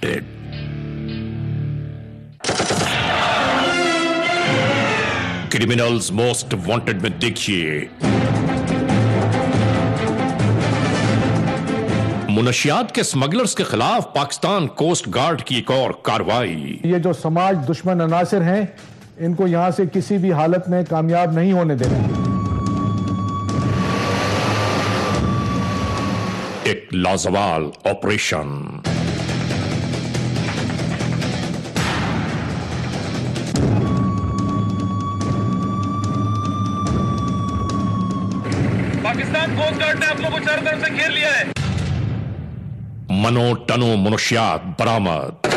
wanted. Criminals most wanted में देखिए मुनशियात के स्मगलर्स के खिलाफ पाकिस्तान कोस्ट गार्ड की एक और कार्रवाई। ये जो समाज दुश्मन अनासिर हैं, इनको यहां से किसी भी हालत में कामयाब नहीं होने देना। एक लाजवाल ऑपरेशन। पाकिस्तान कोस्ट गार्ड ने आप लोगों को चारों तरफ से घेर लिया है। मनो टनो मुनशियात बरामद।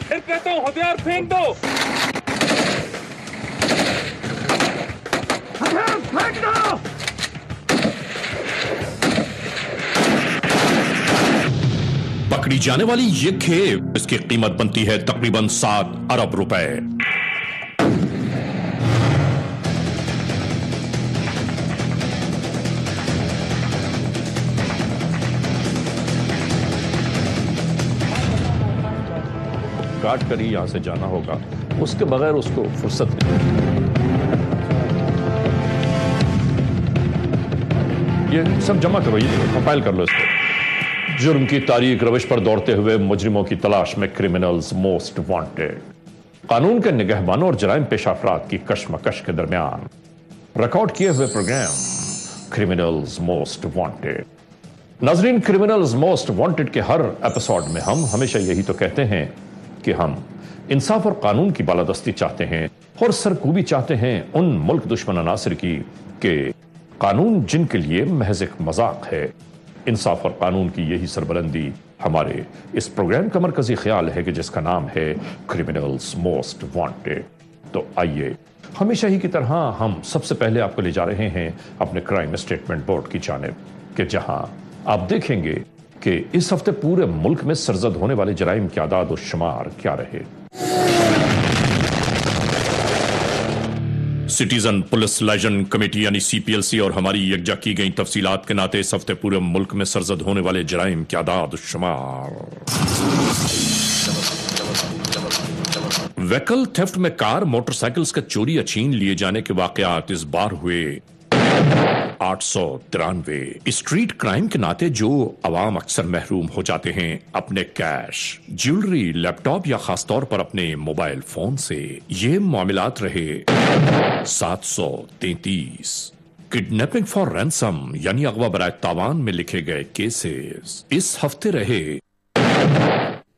फिर कहता हूं हथियार फेंक दो। हथियार फेंक दो। पकड़ी जाने वाली ये खेप, इसकी कीमत बनती है तकरीबन 7 अरब रुपए। काट कर ही यहां से जाना होगा, उसके बगैर उसको फुर्सत नहीं। ये सब जमा करो, ये कंपाइल कर लो इसको। जुर्म की तारीख रविश पर दौड़ते हुए मुजरिमों की तलाश में क्रिमिनल्स मोस्ट वांटेड। कानून के निगहबानों और जराइम पेशा अफराद की कशमकश के दरमियान रिकॉर्ड किए हुए प्रोग्राम क्रिमिनल्स मोस्ट वांटेड। नाजरीन, क्रिमिनल्स मोस्ट वांटेड के हर एपिसोड में हम हमेशा यही तो कहते हैं कि हम इंसाफ और कानून की बालादस्ती चाहते हैं और सरकूबी चाहते हैं उन मुल्क दुश्मन अनासिर की कि कानून जिनके लिए महज एक मजाक है। इंसाफ और कानून की यही सरबलंदी हमारे इस प्रोग्राम का मरकजी ख्याल है कि जिसका नाम है क्रिमिनल्स मोस्ट वांटेड। तो आइए, हमेशा ही की तरह हम सबसे पहले आपको ले जा रहे हैं अपने क्राइम स्टेटमेंट बोर्ड की जानिब, कि जहां आप देखेंगे कि इस हफ्ते पूरे मुल्क में सरजद होने वाले जराइम की आदाद और शुमार क्या रहे। सिटीजन पुलिस लाइजन कमेटी यानी CPLC और हमारी यकजा की गई तफसीलात के नाते इस हफ्ते पूरे मुल्क में सरजद होने वाले जराइम की आदाद और शुमार। व्हीकल थेफ्ट में कार मोटरसाइकिल्स का चोरी या छीन लिए जाने के वाकयात इस बार हुए 893। स्ट्रीट क्राइम के नाते जो अवाम अक्सर महरूम हो जाते हैं अपने कैश, ज्वेलरी, लैपटॉप या खासतौर पर अपने मोबाइल फोन से, ये मामलात रहे 733। किडनैपिंग फॉर रैंसम यानी अगवा बराए तावान में लिखे गए केसेस इस हफ्ते रहे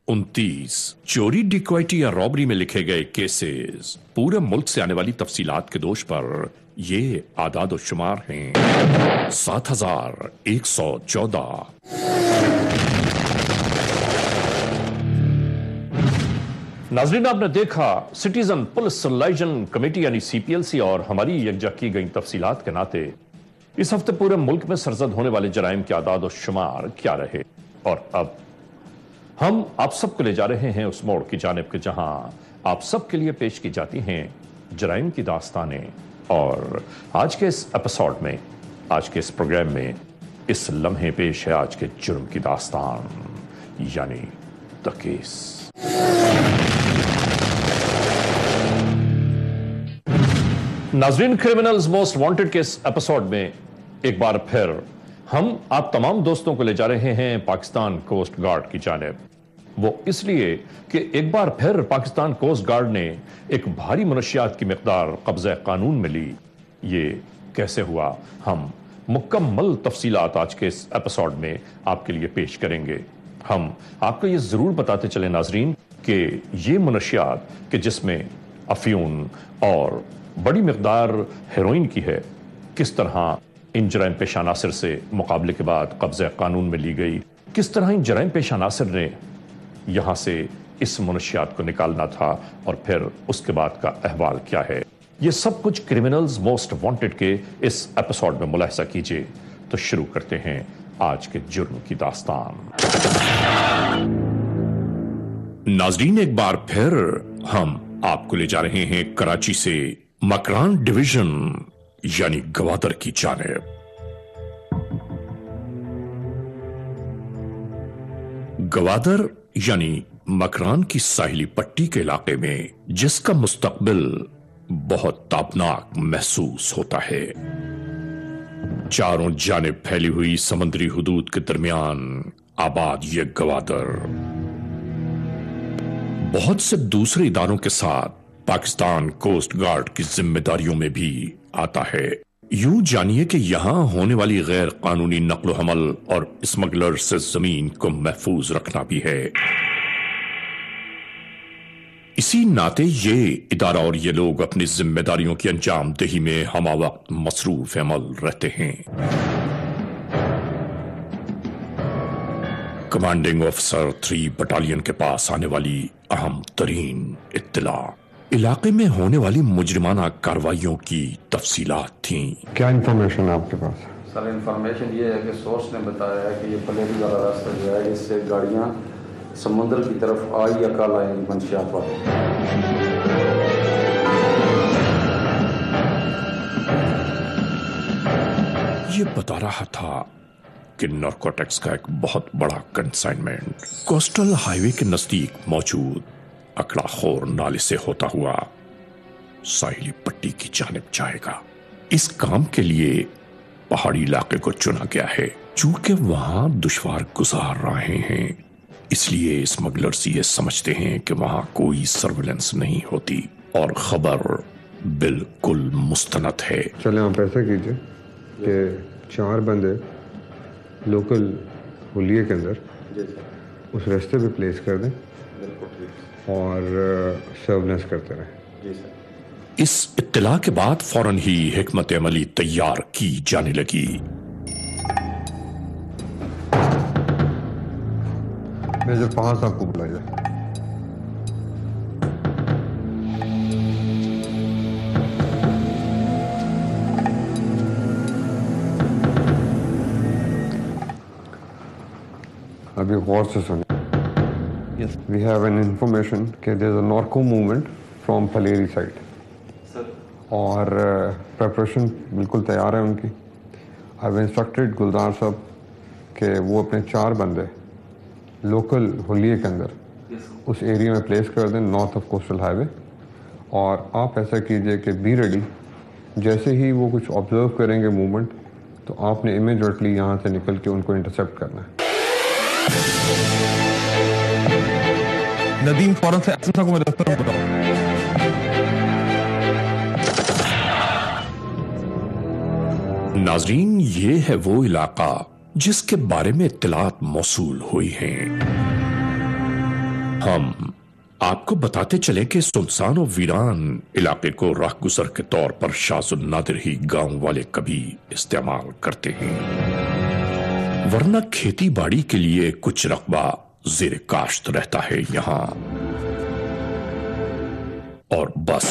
29। चोरी, डिक्वाइटी या रॉबरी में लिखे गए केसेस, पूरे मुल्क से आने वाली तफसीलात के दोष पर ये आदाद और शुमार हैं 7114। नाजरीन, आपने देखा सिटीजन पुलिस लाइजन कमेटी यानी CPLC और हमारी यकजा की गई तफसीलात के नाते इस हफ्ते पूरे मुल्क में सरजद होने वाले जराइम के आदाद और शुमार क्या रहे। और अब हम आप सबको ले जा रहे हैं उस मोड़ की जानिब के जहां आप सबके लिए पेश की जाती हैं जराइम की दास्तानें। और आज के इस एपिसोड में, आज के इस प्रोग्राम में इस लम्हे पेश है आज के जुर्म की दास्तान यानी द केस। नाजरीन, क्रिमिनल्स मोस्ट वांटेड के इस एपिसोड में एक बार फिर हम आप तमाम दोस्तों को ले जा रहे हैं पाकिस्तान कोस्ट गार्ड की जानिब। वो इसलिए कि एक बार फिर पाकिस्तान कोस्ट गार्ड ने एक भारी मनशियात की मिकदार कब्ज़े कानून में ली। ये कैसे हुआ, हम मुकम्मल तफसीलात आज के इस एपिसोड में आपके लिए पेश करेंगे। हम आपको ये जरूर बताते चले नाजरीन कि ये मनशियात कि जिसमें अफीम और बड़ी मिकदार हेरोइन की है, किस तरह इन जराइम पेशा अनासिर से मुकाबले के बाद कब्ज़े कानून में ली गई, किस तरह इन जराइम पेशा अनासिर ने यहां से इस मनशियात को निकालना था और फिर उसके बाद का अहवाल क्या है, ये सब कुछ क्रिमिनल्स मोस्ट वांटेड के इस एपिसोड में मुलाहिजा कीजिए। तो शुरू करते हैं आज के जुर्म की दास्तान। नाजरीन, एक बार फिर हम आपको ले जा रहे हैं कराची से मकरान डिवीजन यानी गवादर की जानिब। गवादर یعنی مکران کی ساحلی پٹی کے علاقے میں، جس کا مستقبل بہت تابناک محسوس ہوتا ہے۔ چاروں جانب پھیلی ہوئی سمندری حدود کے درمیان آباد یہ گوادر بہت سے دوسرے اداروں کے ساتھ پاکستان کوسٹ گارڈ کی ذمہ داریوں میں بھی آتا ہے۔ یوں جانیے کہ یہاں ہونے والی غیر قانونی نقل و حمل اور اسمگلر سے زمین کو محفوظ رکھنا بھی ہے۔ اسی ناطے یہ ادارہ اور یہ لوگ اپنی ذمہ داریوں کی انجام دہی میں ہمہ وقت مصروف عمل رہتے ہیں۔ کمانڈنگ آفیسر 3 بٹالین کے پاس آنے والی اہم ترین اطلاع علاقے میں ہونے والی مجرمانہ کارروائیوں کی تفصیلات تھیں۔ کیا انفارمیشن ہے آپ کے پاس؟ سر انفارمیشن یہ ہے کہ سورس نے بتایا ہے کہ یہ پلیری والا راستہ جو ہے اس سے گاڑیاں سمندر کی طرف آئی یا کل آئیں گی منشیات والے۔ یہ بتا رہا تھا کہ نارکوٹکس کا ایک بہت بڑا کنسائنمنٹ کوسٹل ہائی وے کے نزدیک موجود اکڑا خور نالے سے ہوتا ہوا ساحلی پٹی کی جانب جائے گا۔ اس کام کے لیے پہاڑی علاقے کو چنا گیا ہے، چونکہ وہاں دشوار گزار رہے ہیں، اس لیے اسمگلرز یہ سمجھتے ہیں کہ وہاں کوئی سرویلنس نہیں ہوتی اور خبر بالکل مستند ہے۔ چلیں آپ ایسا کیجئے کہ 4 بندے لوکل حلیے کے اندر اس راستے پہ پلیس کر دیں اور سرویلنس کرتے رہیں۔ اس اطلاع کے بعد فوراً ہی حکمت عملی تیار کی جانے لگی۔ میجر 5 صاحب کو بلائیے۔ ابھی غور سے سنیں۔ We have an information کہ there is a narco movement from Paleri side اور پریپریشن بالکل تیار ہے ان کی۔ I've instructed گلدار صاحب کہ وہ اپنے 4 بندے لوکل حلیے کے اندر اس ایریا میں پلیس کر دیں نارتھ آف کوسٹل ہائی وے، اور آپ ایسا کیجئے کہ بی ریڈی، جیسے ہی وہ کچھ آبزرو کریں گے موومنٹ تو آپ نے امیجیٹلی یہاں سے نکل کے ان کو انٹرسیپٹ کرنا ہے۔ ندیم فوراً سے ایسا کو میں دفتر میں بتاؤں۔ ناظرین، یہ ہے وہ علاقہ جس کے بارے میں اطلاعات موصول ہوئی ہیں۔ ہم آپ کو بتاتے چلیں کہ سنسان و ویران علاقے کو راہ گزر کے طور پر شاذ النادر ہی گاؤں والے کبھی استعمال کرتے ہیں، ورنہ کھیتی باڑی کے لیے کچھ رقبہ زیر کاشت رہتا ہے یہاں، اور بس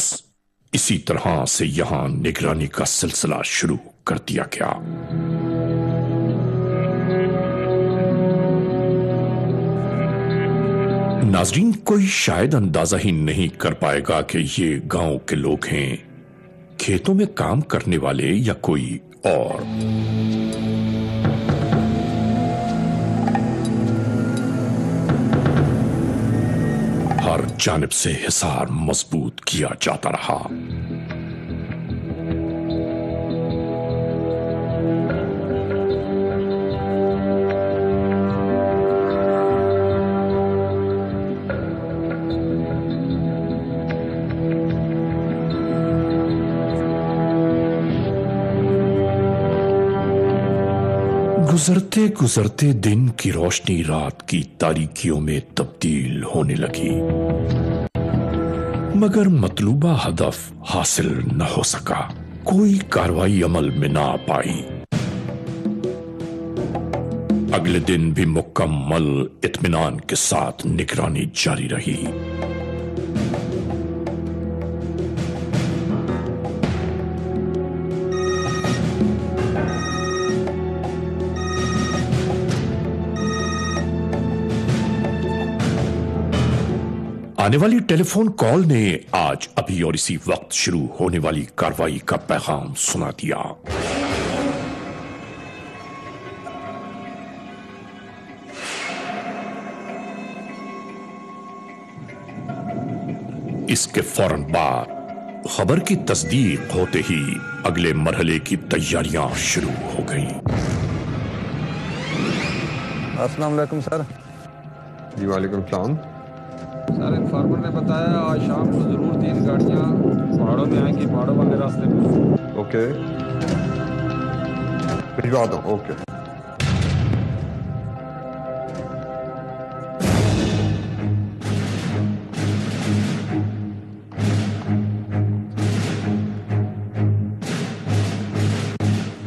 اسی طرح سے یہاں نگرانی کا سلسلہ شروع کر دیا گیا۔ ناظرین، کوئی شاید اندازہ ہی نہیں کر پائے گا کہ یہ گاؤں کے لوگ ہیں، کھیتوں میں کام کرنے والے یا کوئی اور۔ ہر جانب سے حصار مضبوط کیا جاتا رہا۔ گزرتے گزرتے دن کی روشنی رات کی تاریکیوں میں تبدیل ہونے لگی، مگر مطلوبہ ہدف حاصل نہ ہو سکا، کوئی کارروائی عمل میں نہ آ پائی۔ اگلے دن بھی مکمل اطمینان کے ساتھ نگرانی جاری رہی۔ آنے والی ٹیلی فون کال نے آج ابھی اور اسی وقت شروع ہونے والی کارروائی کا پیغام سنا دیا۔ اس کے فوراً بعد خبر کی تصدیق ہوتے ہی اگلے مرحلے کی تیاریاں شروع ہو گئیں۔ السلام علیکم سر۔ جی وعلیکم السلام۔ سر انفارمر نے بتایا آج شام کو ضرور 3 گاڑیاں پہاڑوں میں آئیں گی، پہاڑوں والے راستے میں۔ اوکے بھجوا دو۔ اوکے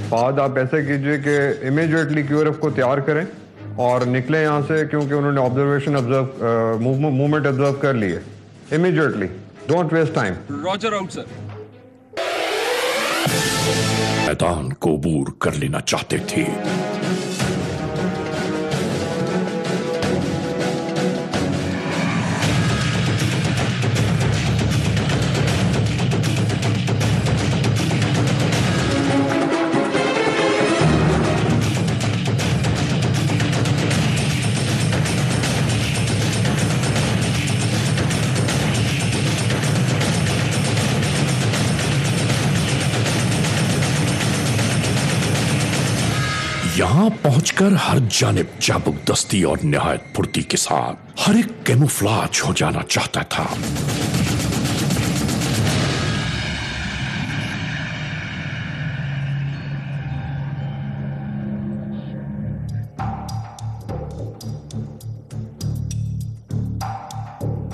بعد آپ ایسے کیجئے کہ امیجیٹلی QRF کو تیار کریں اور نکلیں یہاں سے، کیونکہ انہوں نے آبزرویشن موومنٹ آبزرو کر لی ہے۔ Immediately, don't waste time. Roger out, sir. میدان کو عبور کر لینا چاہتے تھے۔ یہاں پہنچ کر ہر جانب چابک دستی اور نہایت پھرتی کے ساتھ ہر ایک کیموفلاج ہو جانا چاہتا تھا۔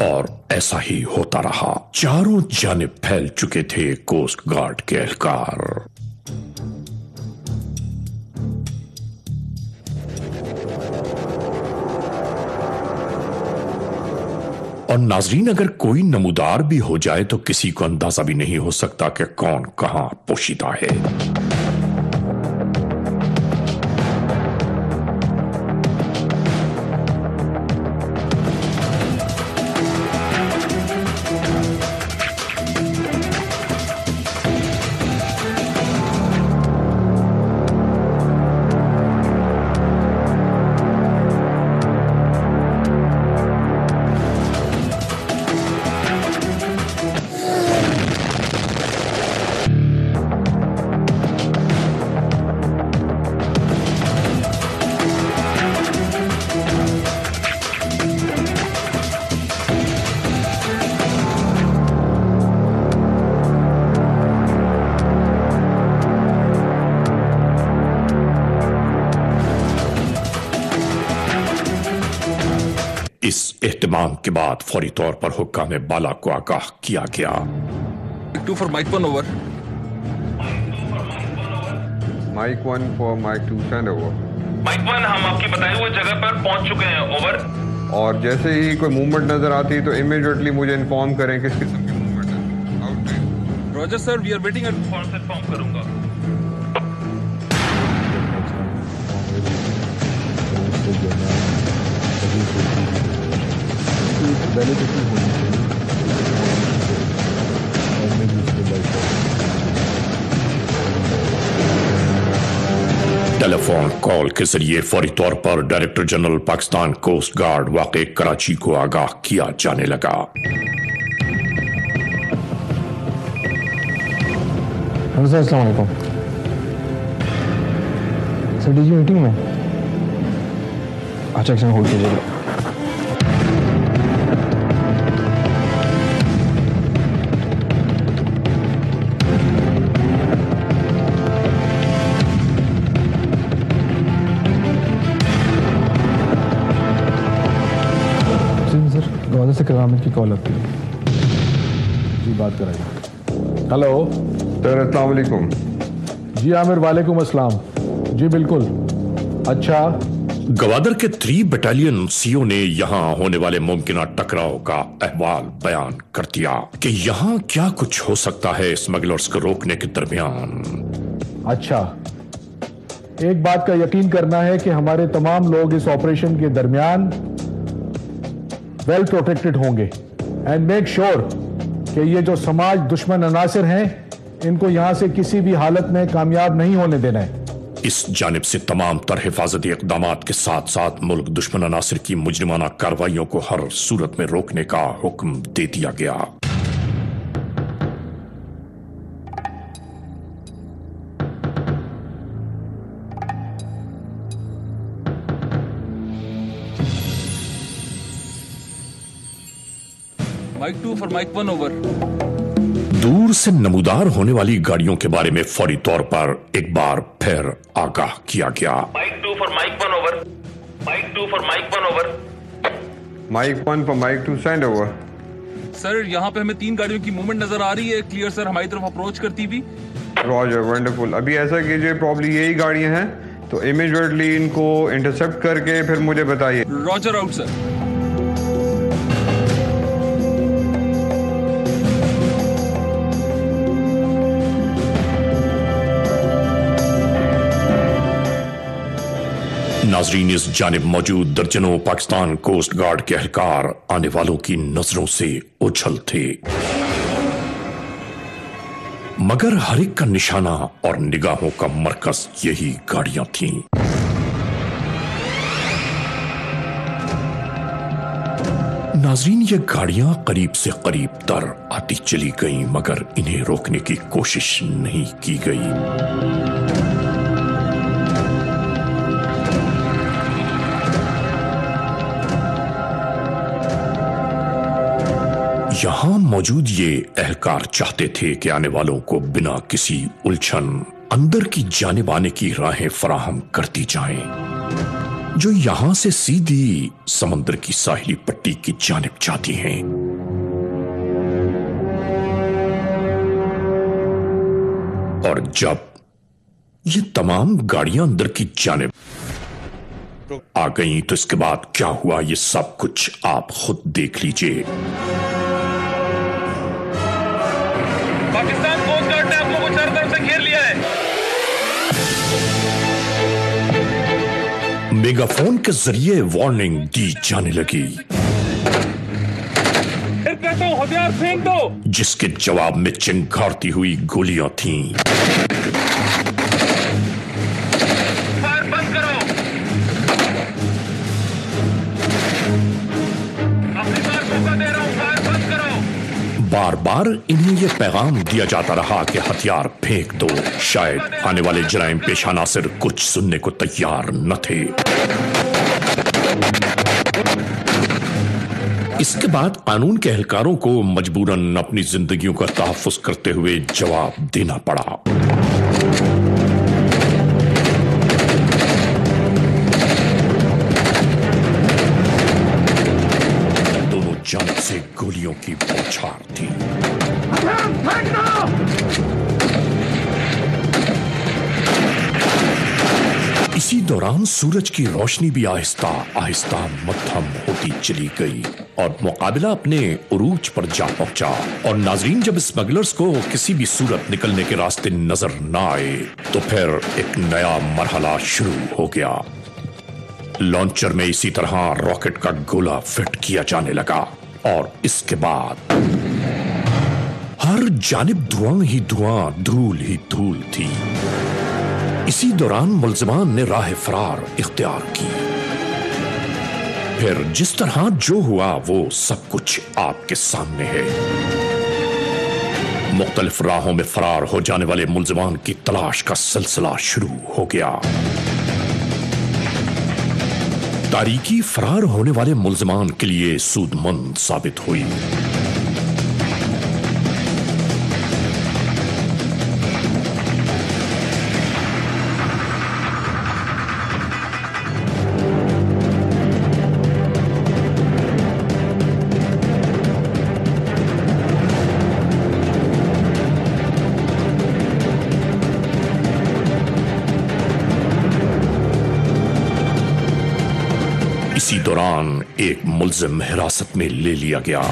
اور ایسا ہی ہوتا رہا۔ چاروں جانب پھیل چکے تھے کوسٹ گارڈ کے اہلکار۔ اور ناظرین، اگر کوئی نمودار بھی ہو جائے تو کسی کو اندازہ بھی نہیں ہو سکتا کہ کون کہاں پوشیدہ ہے۔ اس اہتمام کے بعد فوری طور پر حکام بالا کو آگاہ کیا گیا۔ Mike 2 for Mike 1 over. Mike 1 for Mike 2 send over۔ Mike 1 ہم آپ کی بتائی ہوئے جگہ پر پہنچ چکے ہیں، اوور۔ اور جیسے ہی کوئی موومنٹ نظر آتی ہے تو امیجیٹلی مجھے انفارم کریں کس قسم کی موومنٹ ہے۔ Out. Roger sir, we are waiting at کون سے انفارم کروں گا۔ ٹیلی فون کال کے ذریعے فوری طور پر director general Pakistan coast guard واقع کراچی کو آگاہ کیا جانے لگا۔ سر السلام علیکم۔ سر ڈی جی میٹنگ میں؟ اچھا ایکشن ہولڈ کیجیے گا۔ گوادر سے کرامت کی کال آتی ہے۔ جی بات کرائیے۔ ہلو سر السلام علیکم۔ جی عامر وعلیکم السلام۔ جی بالکل۔ اچھا، گوادر کے 3 بٹالین CO نے یہاں ہونے والے ممکنہ ٹکراؤ کا احوال بیان کر دیا کہ یہاں کیا کچھ ہو سکتا ہے اسمگلرز کو روکنے کے درمیان۔ اچھا، ایک بات کا یقین کرنا ہے کہ ہمارے تمام لوگ اس آپریشن کے درمیان ویل پروٹیکٹڈ ہوں گے اینڈ میک شور کہ یہ جو سماج دشمن عناصر ہیں ان کو یہاں سے کسی بھی حالت میں کامیاب نہیں ہونے دینا ہے۔ اس جانب سے تمام تر حفاظتی اقدامات کے ساتھ ساتھ ملک دشمن عناصر کی مجرمانہ کارروائیوں کو ہر صورت میں روکنے کا حکم دے دیا گیا۔ Mike 2 for Mike 1 over. दूर से नमूदार होने वाली गाड़ियों के बारे में फौरी तौर पर एक बार फिर आगाह किया गया। Mike 2 for Mike 1 over. Mike 2 for Mike 1 over. Mike 1 for Mike 2 send over. Sir यहाँ पे हमें 3 गाड़ियों की मूवमेंट नजर आ रही है। क्लियर सर, हमारी तरफ अप्रोच करती भी। Roger, wonderful. अभी ऐसा कीजिए, प्रॉब्ली यही गाड़ियां हैं तो इमीडिएटली इनको इंटरसेप्ट करके फिर मुझे बताइए। Roger out sir. नाजरीन, इस जानिब मौजूद दर्जनों पाकिस्तान कोस्ट गार्ड के एहलकार आने वालों की नजरों से ओझल थे, मगर हर एक का निशाना और निगाहों का मरकज यही गाड़ियां थीं। नाजरीन, ये गाड़ियां करीब से करीब तर आती चली गईं, मगर इन्हें रोकने की कोशिश नहीं की गई। यहां मौजूद ये एहलकार चाहते थे कि आने वालों को बिना किसी उलझन अंदर की जानिब आने की राहें फराहम करती जाएं, जो यहां से सीधी समंदर की साहिली पट्टी की जानिब जाती हैं। और जब ये तमाम गाड़ियां अंदर की जानिब आ गईं तो इसके बाद क्या हुआ, ये सब कुछ आप खुद देख लीजिए। पाकिस्तान कोस्ट गार्ड ने आप लोगों को चारों तरफ से घेर लिया है। मेगाफोन के जरिए वार्निंग दी जाने लगी, फिर कहता हूं हथियार फेंक दो, जिसके जवाब में चिंगारती हुई गोलियां थीं। फायर बंद करो, अपनी बात मौका दे रहा हूं, फायर बंद करो। बार बार इन्हें यह पैगाम दिया जाता रहा कि हथियार फेंक दो। शायद आने वाले जराइम पेशा नासिर कुछ सुनने को तैयार न थे। इसके बाद कानून के एहलकारों को मजबूरन अपनी जिंदगियों का तहफ्फुज करते हुए जवाब देना पड़ा। जानिब से गोलियों की बौछार थी। इसी दौरान सूरज की रोशनी भी आहिस्ता आहिस्ता मध्यम होती चली गई और मुकाबला अपने उरूज पर जा पहुंचा। और नाजरीन, जब स्मगलर्स को किसी भी सूरत निकलने के रास्ते नजर न आए तो फिर एक नया मरहला शुरू हो गया। लॉन्चर में इसी तरह रॉकेट का गोला फिट किया जाने लगा और इसके बाद हर जानिब धुआं ही धुआं, धूल ही धूल थी। इसी दौरान मुल्जिमान ने राह फरार इख्तियार की। फिर जिस तरह जो हुआ वो सब कुछ आपके सामने है। मुख्तलिफ राहों में फरार हो जाने वाले मुल्जिमान की तलाश का सिलसिला शुरू हो गया। तारीकी फरार होने वाले मुल्जिमान के लिए सूदमंद साबित हुई। इसी दौरान एक मुल्जिम हिरासत में ले लिया गया।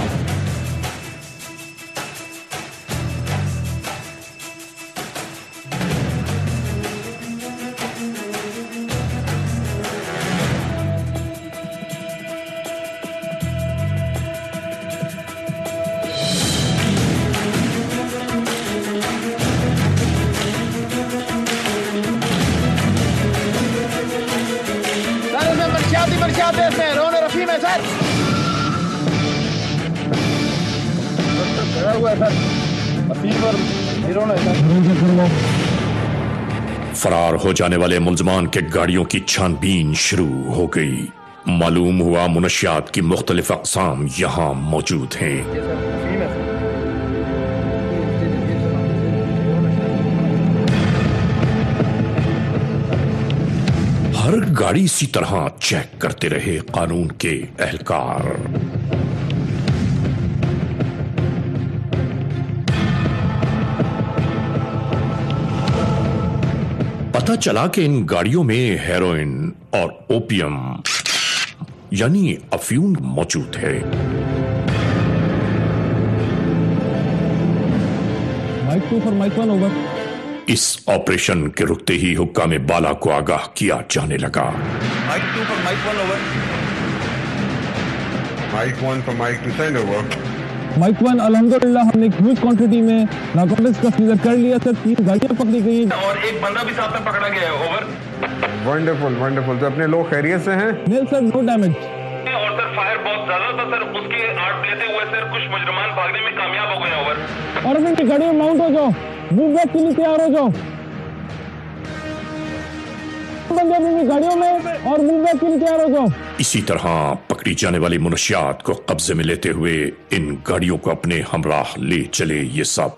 फरार हो जाने वाले मुल्जिमान के गाड़ियों की छानबीन शुरू हो गई, मालूम हुआ मुनशियात की मुख्तलिफ अक़साम यहाँ मौजूद हैं। हर गाड़ी इसी तरह चेक करते रहे कानून के एहलकार। पता चला कि इन गाड़ियों में हेरोइन और ओपियम यानी अफीम मौजूद है। Mike 2 for Mike 1 over. इस ऑपरेशन के रुकते ही हुक्काम बाला को आगाह किया जाने लगा। Mike 2 for Mike 1 over. Mike 1 for Mike 2, send over. Mike 1 अल्हम्दुलिल्लाह हमने एक ह्यूज क्वांटिटी में नारकोटिक्स का सीजर कर लिया सर। 3 गाड़ियां पकड़ी गई और एक बंदा भी साथ में पकड़ा गया है। ओवर। Wonderful wonderful. तो अपने लोग खैरियत से हैं? नहीं सर, नो डैमेज। और सर फायर बहुत ज्यादा था सर, उसके आड़ लेते हुए सर कुछ मुजरिमान भागने में कामयाब हो गए। ओवर। और अपनी गाड़ी में माउंट हो जाओ, मूव बैक के लिए तैयार हो जाओ। बंदे अपनी गाड़ियों में और मूव बैक के लिए तैयार हो जाओ। इसी तरह पकड़ी जाने वाली मुनशियात को कब्जे में लेते हुए इन गाड़ियों को अपने हमराह ले चले ये सब।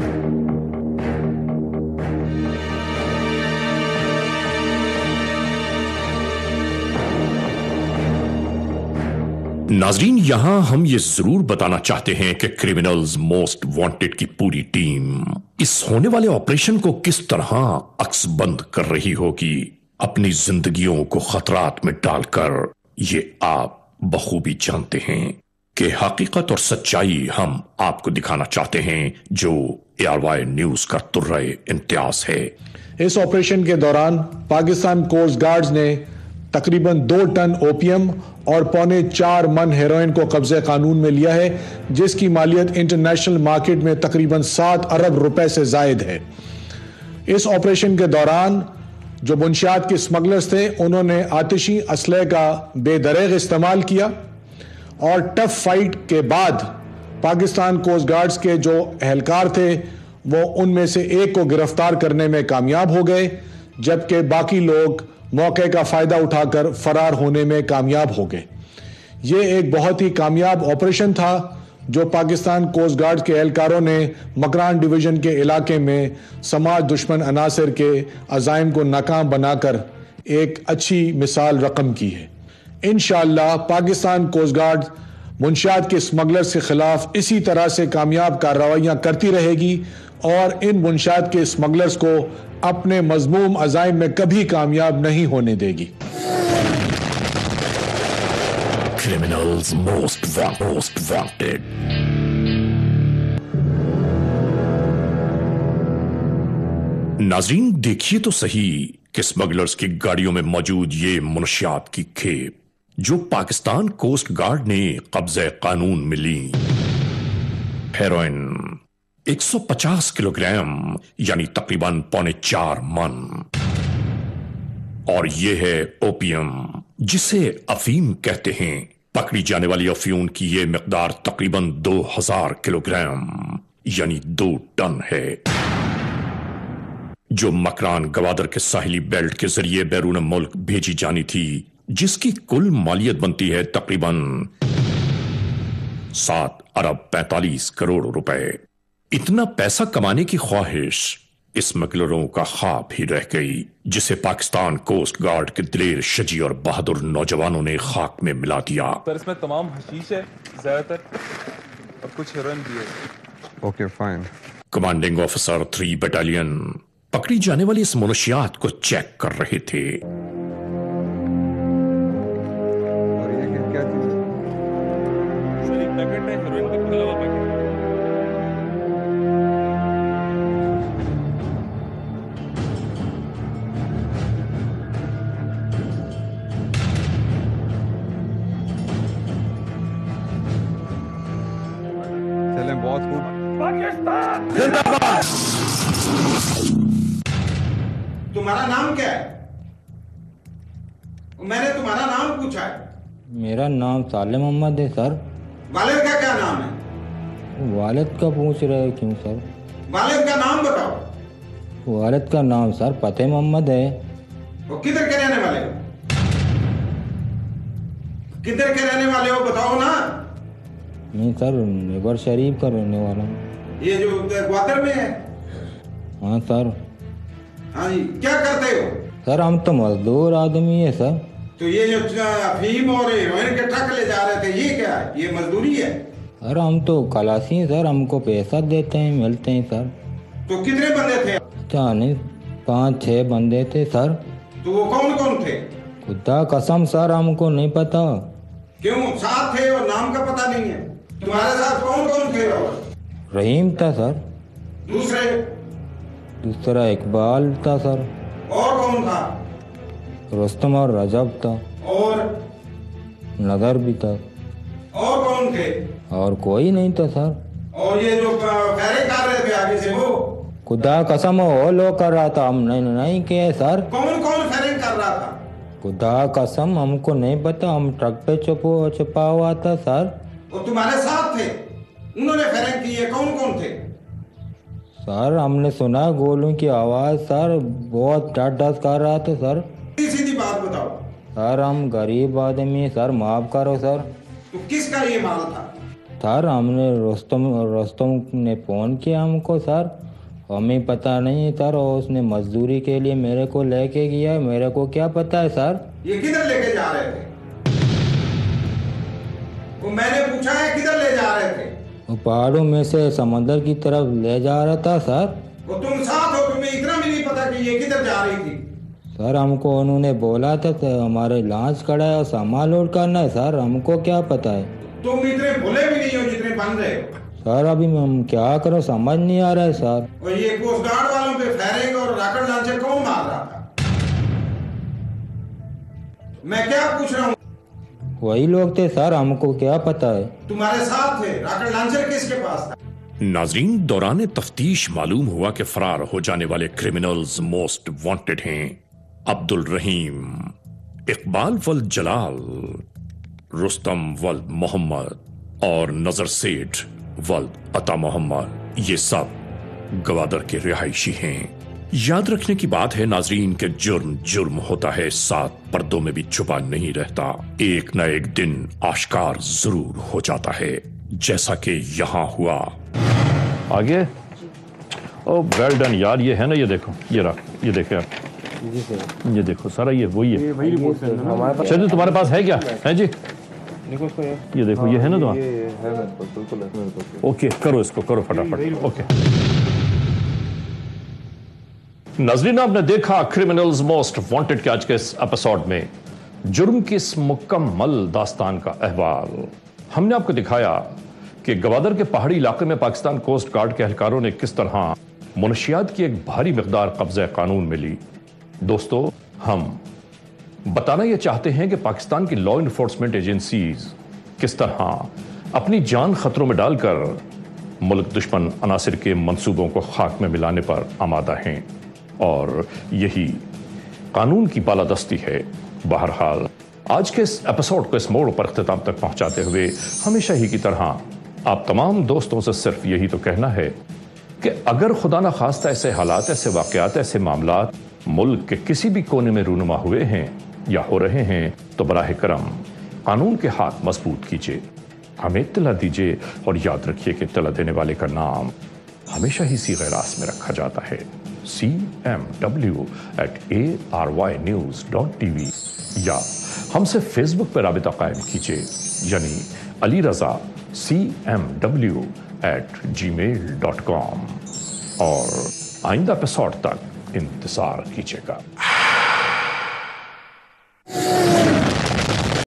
नाजरीन, यहां हम ये जरूर बताना चाहते हैं कि क्रिमिनल्स मोस्ट वांटेड की पूरी टीम इस होने वाले ऑपरेशन को किस तरह अक्सबंद कर रही होगी, अपनी जिंदगियों को खतरात में डालकर। ये आप बखूबी जानते हैं कि हकीकत और सच्चाई हम आपको दिखाना चाहते हैं, जो ARY न्यूज का तुर्रे इम्तियाज है। इस ऑपरेशन के दौरान पाकिस्तान कोस्ट गार्ड्स ने तकरीबन 2 टन ओपियम और 3.25 मन हेरोइन को कब्जे कानून में लिया है, जिसकी मालियत इंटरनेशनल मार्केट में तकरीबन 7 अरब रुपए से जायद है। इस ऑपरेशन के दौरान जो मुंशियात के स्मगलर्स थे, उन्होंने आतिशी असलहे का बेदरेग इस्तेमाल किया और टफ फाइट के बाद पाकिस्तान कोस्ट गार्ड्स के जो एहलकार थे वो उनमें से एक को गिरफ्तार करने में कामयाब हो गए, जबकि बाकी लोग मौके का फायदा उठाकर फरार होने में कामयाब हो गए। ये एक बहुत ही कामयाब ऑपरेशन था जो पाकिस्तान कोस्ट गार्ड के एहलकारों ने मकरान डिवीजन के इलाके में समाज दुश्मन अनासर के अज़ाइम को नाकाम बनाकर एक अच्छी मिसाल रकम की है। इंशाअल्लाह पाकिस्तान कोस्ट गार्ड मुंशियात के स्मगलर्स के खिलाफ इसी तरह से कामयाब कार्रवाइयाँ करती रहेगी और इन मुंशियात के स्मगलर्स को अपने मजमूम अज़ाइम में कभी कामयाब नहीं होने देगी। Criminals most wanted. नाजरीन, देखिए तो सही कि स्मगलर्स की गाड़ियों में मौजूद ये मुनशियात की खेप जो पाकिस्तान कोस्ट गार्ड ने कब्जे कानून में ली। हेरोइन 150 किलोग्राम यानी तकरीबन 3.25 मन, और ये है ओपियम जिसे अफीम कहते हैं। पकड़ी जाने वाली अफीम की ये मिकदार तकरीबन 2000 किलोग्राम यानी 2 टन है, जो मकरान गवादर के साहिली बेल्ट के जरिए बैरून मुल्क भेजी जानी थी, जिसकी कुल मालियत बनती है तकरीबन 7 अरब 45 करोड़ रुपए। इतना पैसा कमाने की ख्वाहिश स्मगलरों का ख्वाब ही रह गई, जिसे पाकिस्तान कोस्ट गार्ड के दिलेर, शजी और बहादुर नौजवानों ने खाक में मिला दिया। सर इसमें तमाम हशीश है ज्यादातर और कुछ हेरोइन भी है। Okay fine. Commanding officer 3 battalion पकड़ी जाने वाली इस मुनशियात को चेक कर रहे थे। और ये क्या चीज है? सर एक पैकेट है हेरोइन का खुला हुआ पैकेट। चलें, बहुत खूब। तुम्हारा नाम क्या है? मैंने तुम्हारा नाम पूछा है। मेरा नाम सालिम मोहम्मद है सर। वालिद का क्या नाम है? वालिद का पूछ रहे हो क्यों सर? वालिद का नाम बताओ। वालिद का नाम सर फतेह मोहम्मद है। वो किधर के रहने वाले हो? किधर के रहने वाले हो बताओ ना। मैं सर नेबर शरीफ का रहने वाला हूँ। ये जो ग्वादर में है? हाँ सर। हाँ जी, क्या करते हो? सर हम तो मजदूर आदमी है सर। तो ये जो अफीम और हेरोइन के ट्रक ले जा रहे थे, ये क्या है? ये मजदूरी है? सर हम तो खलासी हैं सर, हमको पैसा देते हैं, मिलते हैं सर। तो कितने बंदे थे? नहीं 5-6 बंदे थे सर। तो वो कौन कौन थे? खुदा कसम सर हमको नहीं पता। क्यों साथ थे और नाम का पता नहीं है? तुम्हारे साथ कौन कौन थे? रहीम था सर। दूसरा इकबाल था सर। और कौन था? रुस्तम और रजब था। और नगर भी था। और कौन थे? और कोई नहीं था सर। और ये जो फेरे कर रहे थे आगे से, वो खुदा कसम वो लोग कर रहा था, हम नहीं किए सर। कौन कौन फेरिंग कर रहा था? खुदा कसम हमको नहीं पता, हम ट्रक पे छुपा हुआ था सर। वो तुम्हारे साथ थे? उन्होंने फेरिंग की है, कौन कौन थे? सर हमने सुना गोलों की आवाज सर, बहुत डस कर रहा था सर। सीधी बात बताओ। सर हम गरीब आदमी सर, माफ करो सर। तो किसका ये माल था? सर हमने रुस्तम ने फोन किया हमको सर, हमें पता नहीं सर, और उसने मजदूरी के लिए मेरे को लेके गया, मेरे को क्या पता है सर। ये किधर लेके जा रहे थे? वो मैंने पूछा है किधर ले जा रहे थे? वो पहाड़ों में से समंदर की तरफ ले जा रहा था सर। वो तुम साथ हो, तुम्हें इतना भी नहीं पता कि ये किधर जा रही थी? सर हमको उन्होंने बोला था तो हमारे लॉन्च खड़ा है और सामान लोड करना है सर, हमको क्या पता है। तुम इतने भूले भी नहीं हो जितने बन रहे हो। सर अभी हम क्या करो समझ नहीं आ रहा है सर। और ये कोस्ट गार्ड वालों पे फायरिंग और रॉकेट लॉन्चर कौन मार रहा था? मैं क्या पूछ रहा हूँ? वही लोग थे सर, हमको क्या पता है। तुम्हारे साथ थे, रॉकेट लॉन्चर किसके पास था? नाजरीन, दौरान तफ्तीश मालूम हुआ कि फरार हो जाने वाले क्रिमिनल्स मोस्ट वांटेड हैं अब्दुल रहीम, इकबाल वल जलाल, रुस्तम वल मोहम्मद और नजर सेठ वल अता मोहम्मद। ये सब गवादर के रिहायशी हैं। याद रखने की बात है नाजरीन के जुर्म होता है, 7 पर्दों में भी छुपा नहीं रहता, एक न एक दिन आश्कार जरूर हो जाता है, जैसा कि यहाँ हुआ। आगे ओ वेल डन यार, ये है ना, ये देखो, ये रहा, ये देखे आप, ये देखो सारा ये वही है। शायद तुम्हारे पास है क्या है जी? ये देखो ये है ना तुम्हारा? ओके करो इसको, करो फटाफट। ओके नाज़रीन, आपने देखा क्रिमिनल्स मोस्ट वांटेड के आज के इस एपिसोड में जुर्म की इस मुकम्मल दास्तान का अहवाल। हमने आपको दिखाया कि गवादर के पहाड़ी इलाके में पाकिस्तान कोस्ट गार्ड के एहलकारों ने किस तरह मुनशियात की एक भारी मिकदार कब्ज़े कानून में ली। दोस्तों, हम बताना यह चाहते हैं कि पाकिस्तान की लॉ इन्फोर्समेंट एजेंसीज किस तरह अपनी जान खतरों में डालकर मुल्क दुश्मन अनासिर के मंसूबों को खाक में मिलाने पर आमादा हैं, और यही कानून की बालादस्ती है। बहरहाल आज के इस एपिसोड को इस मोड़ पर इख्तिताम तक पहुंचाते हुए हमेशा ही की तरह आप तमाम दोस्तों से सिर्फ यही तो कहना है कि अगर खुदा न खास्ता ऐसे हालात, ऐसे वाकयात, ऐसे मामलात मुल्क के किसी भी कोने में रूनुमा हुए हैं या हो रहे हैं, तो बराह करम कानून के हाथ मजबूत कीजिए, हमें इत्तला दीजिए, और याद रखिए कि इत्तला देने वाले का नाम हमेशा ही सीगे रास में रखा जाता है, cmw@arYnews.tv, या हमसे फेसबुक पर राबिता कायम कीजिए, यानी अली रजा cmw@gmail.com, और आइंदा एपिसोड तक इंतजार कीजिएगा।